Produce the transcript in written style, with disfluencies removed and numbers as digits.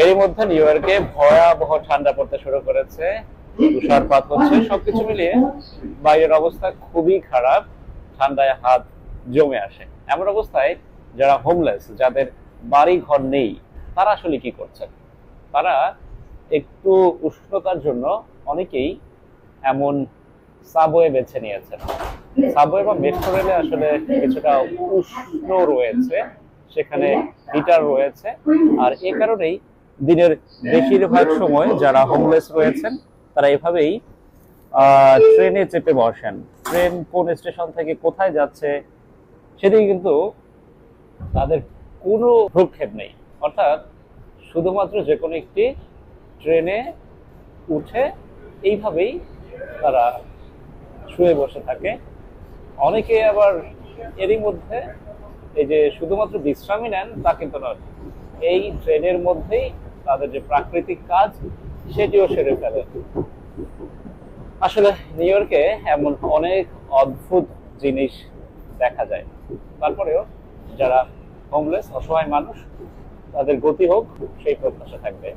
এরই মধ্যে নিউ ইয়র্কে ভয়াবহ ঠান্ডা পড়তে শুরু করেছে, তুষারপাত হচ্ছে, সবকিছু মিলিয়ে বাইরের অবস্থা খুবই খারাপ। ঠান্ডায় হাত জমে আসে। এমন অবস্থায় যারা হোমলেস, যাদের বাড়ি ঘর নেই, তারা আসলে কি করছেন? তারা একটু উষ্ণতার জন্য অনেকেই এমন সাবওয়ে বেছে নিয়েছেন। সাবওয়ে বা মেট্রো রেলে আসলে কিছুটা উষ্ণ রয়েছে, সেখানে হিটার রয়েছে, আর এ কারণেই দিনের বেশিরভাগ সময় যারা হোমলেস রয়েছেন তারা এভাবেই ট্রেনে চেপে বসেন। ট্রেন কোন স্টেশন থেকে কোথায় যাচ্ছে সেদিকে কিন্তু তাদের কোনো ভ্রুক্ষেপ নেই। অর্থাৎ শুধুমাত্র যে কোনো একটি ট্রেনে উঠে এইভাবেই তারা শুয়ে বসে থাকে। অনেকে আবার এরই মধ্যে এই যে শুধুমাত্র বিশ্রামই নেন তা কিন্তু নয়, এই ট্রেনের মধ্যেই তাদের যে প্রাকৃতিক কাজ সেটিও সেরে ফেলে। আসলে নিউ ইয়র্কে এমন অনেক অদ্ভুত জিনিস দেখা যায়। তারপরেও যারা হোমলেস, অসহায় মানুষ, তাদের গতি হোক সেই প্রত্যাশা থাকবে।